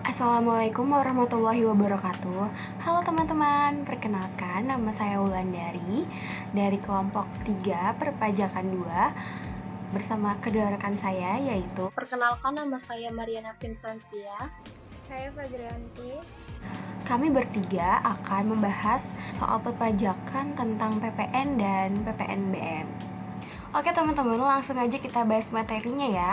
Assalamualaikum warahmatullahi wabarakatuh. Halo teman-teman, perkenalkan nama saya Wulandari dari kelompok 3 Perpajakan 2 bersama kedua rekan saya yaitu Perkenalkan, nama saya Mariana Vincentia. Saya Fadrianti. kami bertiga akan membahas soal perpajakan tentang PPN dan PPNBM. Oke teman-teman, langsung aja kita bahas materinya ya.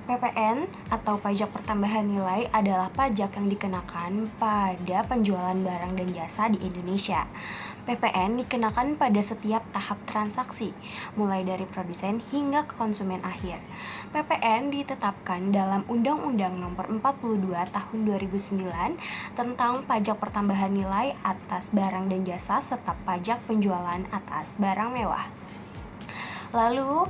PPN atau pajak pertambahan nilai adalah pajak yang dikenakan pada penjualan barang dan jasa di Indonesia. PPN dikenakan pada setiap tahap transaksi, mulai dari produsen hingga ke konsumen akhir. PPN ditetapkan dalam Undang-Undang Nomor 42 Tahun 2009 tentang pajak pertambahan nilai atas barang dan jasa serta pajak penjualan atas barang mewah. Lalu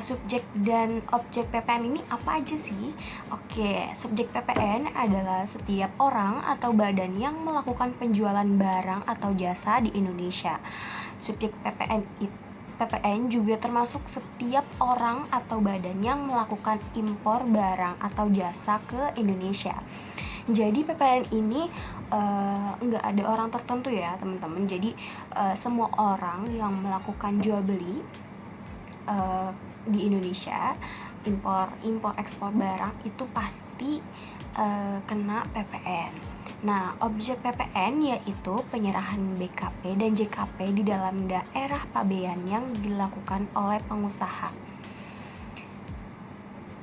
subjek dan objek PPN ini apa aja sih? Oke, subjek PPN adalah setiap orang atau badan yang melakukan penjualan barang atau jasa di Indonesia. Subjek PPN juga termasuk setiap orang atau badan yang melakukan impor barang atau jasa ke Indonesia. Jadi PPN ini nggak ada orang tertentu ya teman-teman. Jadi semua orang yang melakukan jual beli di Indonesia, impor ekspor barang itu pasti kena PPN. Nah, objek PPN yaitu penyerahan BKP dan JKP di dalam daerah pabean yang dilakukan oleh pengusaha.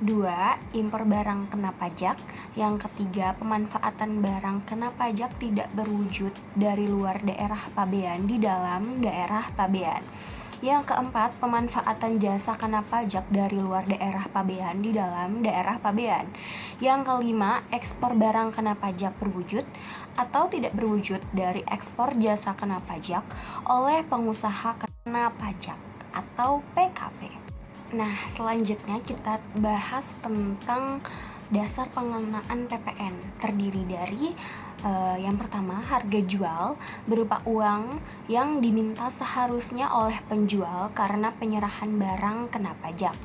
2. Impor barang kena pajak. Yang ketiga, pemanfaatan barang kena pajak tidak berwujud dari luar daerah pabean di dalam daerah pabean. Yang keempat, pemanfaatan jasa kena pajak dari luar daerah pabean di dalam daerah pabean. Yang kelima, ekspor barang kena pajak berwujud atau tidak berwujud dari ekspor jasa kena pajak oleh pengusaha kena pajak atau PKP. Nah, selanjutnya kita bahas tentang dasar pengenaan PPN. Terdiri dari yang pertama, harga jual berupa uang yang diminta seharusnya oleh penjual karena penyerahan barang kena pajak.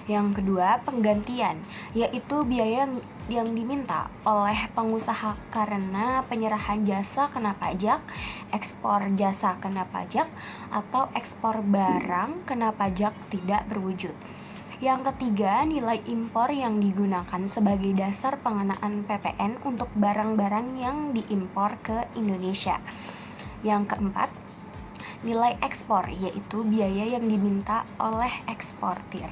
Yang kedua, penggantian, yaitu biaya yang diminta oleh pengusaha karena penyerahan jasa kena pajak, ekspor jasa kena pajak, atau ekspor barang kena pajak tidak berwujud. Yang ketiga, nilai impor yang digunakan sebagai dasar pengenaan PPN untuk barang-barang yang diimpor ke Indonesia. Yang keempat, nilai ekspor, yaitu biaya yang diminta oleh eksportir.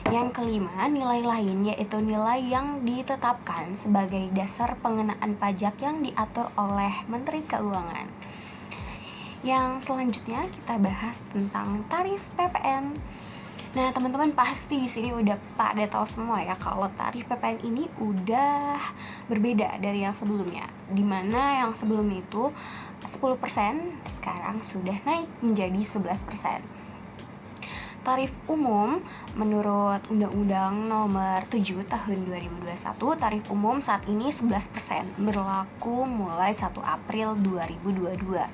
Yang kelima, nilai lain, yaitu nilai yang ditetapkan sebagai dasar pengenaan pajak yang diatur oleh Menteri Keuangan. Yang selanjutnya kita bahas tentang tarif PPN. Nah, teman-teman pasti di sini udah pada tahu semua ya kalau tarif PPN ini udah berbeda dari yang sebelumnya. Dimana yang sebelumnya itu 10%, sekarang sudah naik menjadi 11%. Tarif umum menurut Undang-Undang Nomor 7 Tahun 2021, tarif umum saat ini 11%, berlaku mulai 1 April 2022.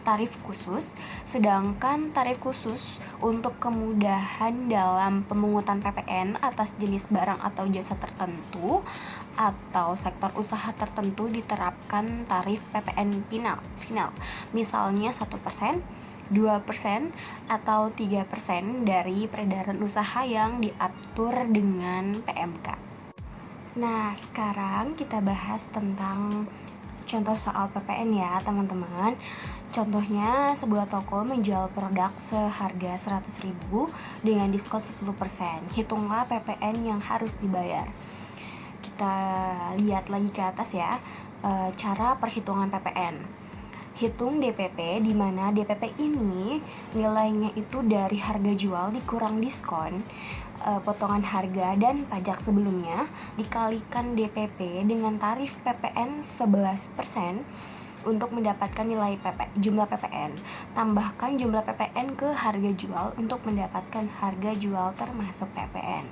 Tarif khusus, sedangkan tarif khusus untuk kemudahan dalam pemungutan PPN atas jenis barang atau jasa tertentu atau sektor usaha tertentu diterapkan tarif PPN final, misalnya 1%, 2%, atau 3% dari peredaran usaha yang diatur dengan PMK. Nah, sekarang kita bahas tentang contoh soal PPN ya teman-teman. Contohnya, sebuah toko menjual produk seharga 100.000 dengan diskon 10%. Hitunglah PPN yang harus dibayar. Kita lihat lagi ke atas ya, cara perhitungan PPN. Hitung DPP, di mana DPP ini nilainya itu dari harga jual dikurang diskon, potongan harga dan pajak sebelumnya, dikalikan DPP dengan tarif PPN 11% untuk mendapatkan jumlah PPN. Tambahkan jumlah PPN ke harga jual untuk mendapatkan harga jual termasuk PPN.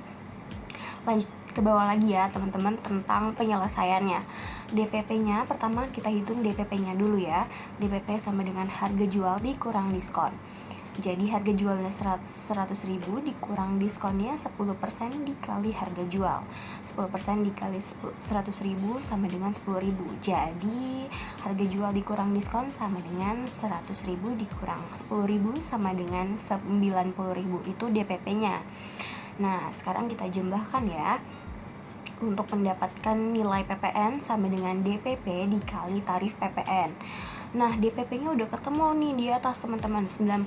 Lanjut ke bawah lagi ya teman-teman tentang penyelesaiannya. DPP-nya pertama kita hitung DPP-nya dulu ya. DPP sama dengan harga jual dikurang diskon. Jadi harga jualnya 100.000 dikurang diskonnya 10% dikali harga jual. 10% dikali 100.000 sama dengan 10.000. Jadi harga jual dikurang diskon sama dengan 100.000 dikurang 10.000 sama dengan 90.000. Itu DPP-nya. Nah, sekarang kita jumlahkan ya. Untuk mendapatkan nilai PPN sama dengan DPP dikali tarif PPN. Nah, DPP-nya udah ketemu nih di atas teman-teman, 90.000.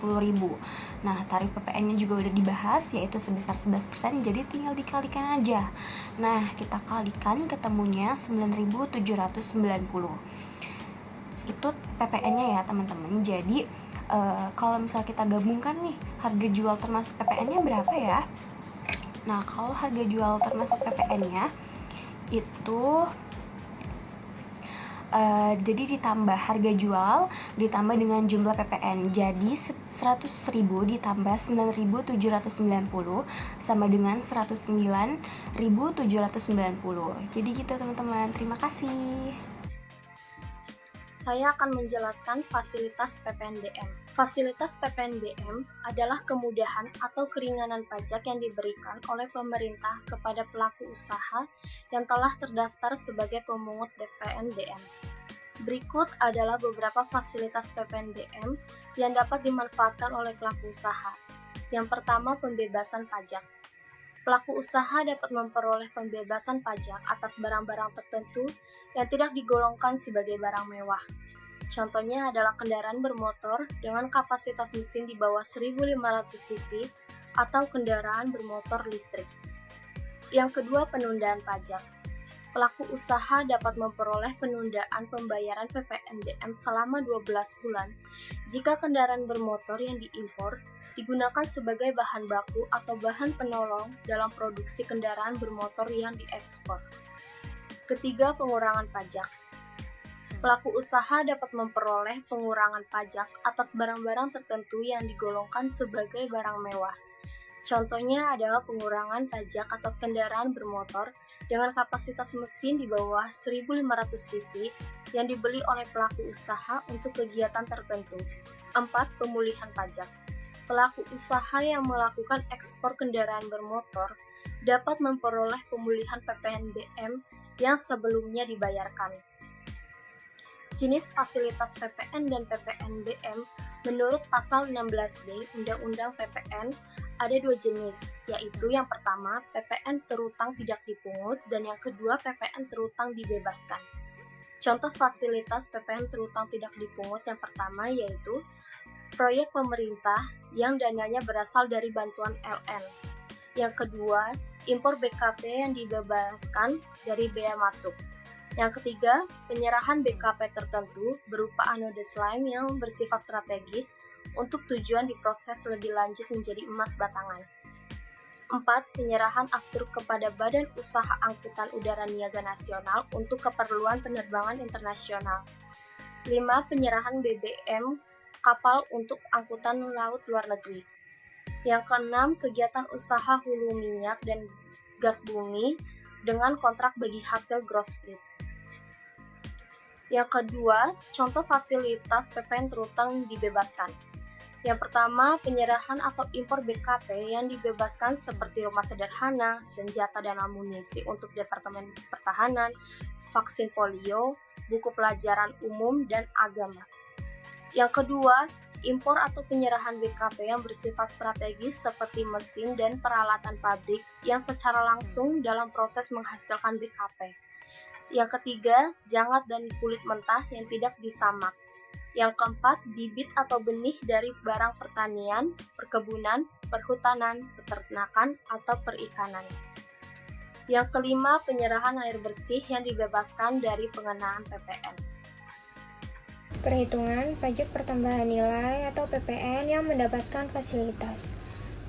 Nah, tarif PPN-nya juga udah dibahas, yaitu sebesar 11%, jadi tinggal dikalikan aja. Nah, kita kalikan ketemunya 9.790. Itu PPN-nya ya teman-teman. Jadi kalau misalnya kita gabungkan nih, harga jual termasuk PPN-nya berapa ya? Nah, kalau harga jual termasuk PPN-nya itu jadi ditambah harga jual ditambah dengan jumlah PPN. Jadi 100.000 ditambah 9.790 sama dengan 109.790. Jadi gitu teman-teman. Terima kasih. Saya akan menjelaskan fasilitas PPNBM. Fasilitas PPNBM adalah kemudahan atau keringanan pajak yang diberikan oleh pemerintah kepada pelaku usaha yang telah terdaftar sebagai pemungut PPNBM. Berikut adalah beberapa fasilitas PPNBM yang dapat dimanfaatkan oleh pelaku usaha. Yang pertama, pembebasan pajak. Pelaku usaha dapat memperoleh pembebasan pajak atas barang-barang tertentu yang tidak digolongkan sebagai barang mewah. Contohnya adalah kendaraan bermotor dengan kapasitas mesin di bawah 1.500 cc atau kendaraan bermotor listrik. Yang kedua, penundaan pajak. Pelaku usaha dapat memperoleh penundaan pembayaran PPNBM selama 12 bulan jika kendaraan bermotor yang diimpor digunakan sebagai bahan baku atau bahan penolong dalam produksi kendaraan bermotor yang diekspor. Ketiga, pengurangan pajak. Pelaku usaha dapat memperoleh pengurangan pajak atas barang-barang tertentu yang digolongkan sebagai barang mewah. Contohnya adalah pengurangan pajak atas kendaraan bermotor dengan kapasitas mesin di bawah 1.500 cc yang dibeli oleh pelaku usaha untuk kegiatan tertentu. 4. Pemulihan pajak. Pelaku usaha yang melakukan ekspor kendaraan bermotor dapat memperoleh pemulihan PPNBM yang sebelumnya dibayarkan. Jenis fasilitas PPN dan PPNBM menurut pasal 16B Undang-Undang PPN ada dua jenis, yaitu yang pertama PPN terutang tidak dipungut dan yang kedua PPN terutang dibebaskan. Contoh fasilitas PPN terutang tidak dipungut yang pertama yaitu proyek pemerintah yang dananya berasal dari bantuan LN. Yang kedua, impor BKP yang dibebaskan dari bea masuk. Yang ketiga, penyerahan BKP tertentu berupa anode slime yang bersifat strategis untuk tujuan diproses lebih lanjut menjadi emas batangan. 4. Penyerahan aftur kepada Badan Usaha Angkutan Udara Niaga Nasional untuk keperluan penerbangan internasional. 5. Penyerahan BBM kapal untuk angkutan laut luar negeri. Yang keenam, kegiatan usaha hulu minyak dan gas bumi dengan kontrak bagi hasil gross fleet. Yang kedua, contoh fasilitas PPN terutang dibebaskan. Yang pertama, penyerahan atau impor BKP yang dibebaskan seperti rumah sederhana, senjata dan amunisi untuk Departemen Pertahanan, vaksin polio, buku pelajaran umum, dan agama. Yang kedua, impor atau penyerahan BKP yang bersifat strategis seperti mesin dan peralatan pabrik yang secara langsung dalam proses menghasilkan BKP. Yang ketiga, jangat dan kulit mentah yang tidak disamak. Yang keempat, bibit atau benih dari barang pertanian, perkebunan, perhutanan, peternakan, atau perikanan. Yang kelima, penyerahan air bersih yang dibebaskan dari pengenaan PPN. Perhitungan pajak pertambahan nilai atau PPN yang mendapatkan fasilitas.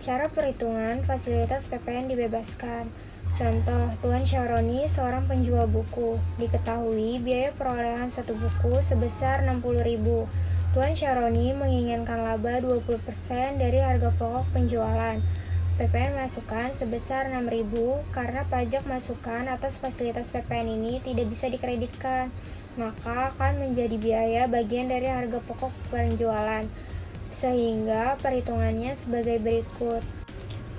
Cara perhitungan fasilitas PPN dibebaskan. Contoh, Tuan Syaroni seorang penjual buku. Diketahui biaya perolehan satu buku sebesar 60.000. Tuan Syaroni menginginkan laba 20% dari harga pokok penjualan. PPN masukan sebesar 6.000 karena pajak masukan atas fasilitas PPN ini tidak bisa dikreditkan, maka akan menjadi biaya bagian dari harga pokok penjualan. sehingga perhitungannya sebagai berikut.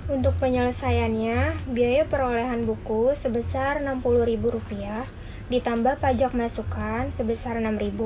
Untuk penyelesaiannya, biaya perolehan buku sebesar Rp60.000, ditambah pajak masukan sebesar Rp6.000,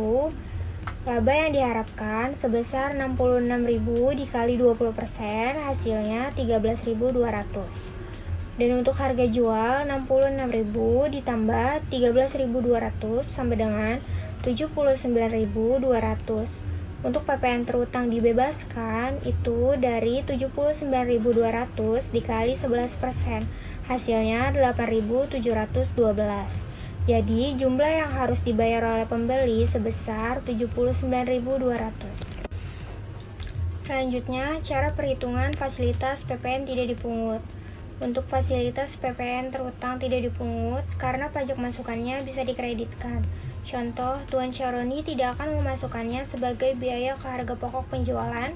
laba yang diharapkan sebesar Rp66.000 dikali 20%, hasilnya Rp13.200. Dan untuk harga jual Rp66.000 ditambah Rp13.200 sama dengan Rp79.200. Untuk PPN terutang dibebaskan itu dari Rp79.200 dikali 11%, hasilnya Rp8.712. Jadi jumlah yang harus dibayar oleh pembeli sebesar Rp79.200. Selanjutnya, cara perhitungan fasilitas PPN tidak dipungut. Untuk fasilitas PPN terutang tidak dipungut karena pajak masukannya bisa dikreditkan. Contoh, Tuan Syaroni tidak akan memasukkannya sebagai biaya ke harga pokok penjualan,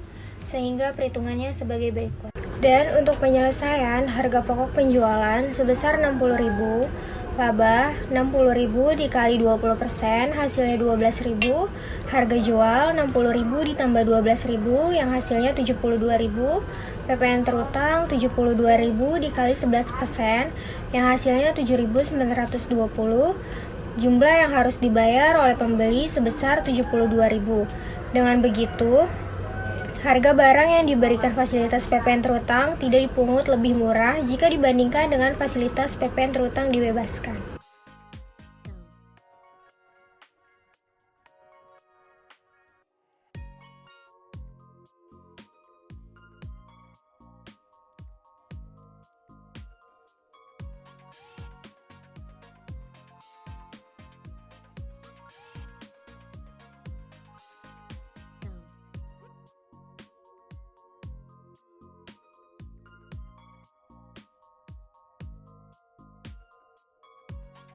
sehingga perhitungannya sebagai berikut. Dan untuk penyelesaian, harga pokok penjualan sebesar Rp60.000, laba Rp60.000 dikali 20%, hasilnya Rp12.000, harga jual Rp60.000 ditambah Rp12.000 yang hasilnya Rp72.000, PPN terutang Rp72.000 dikali 11% yang hasilnya Rp7.920. Jumlah yang harus dibayar oleh pembeli sebesar Rp72.000. Dengan begitu, harga barang yang diberikan fasilitas PPN terutang tidak dipungut lebih murah jika dibandingkan dengan fasilitas PPN terutang dibebaskan.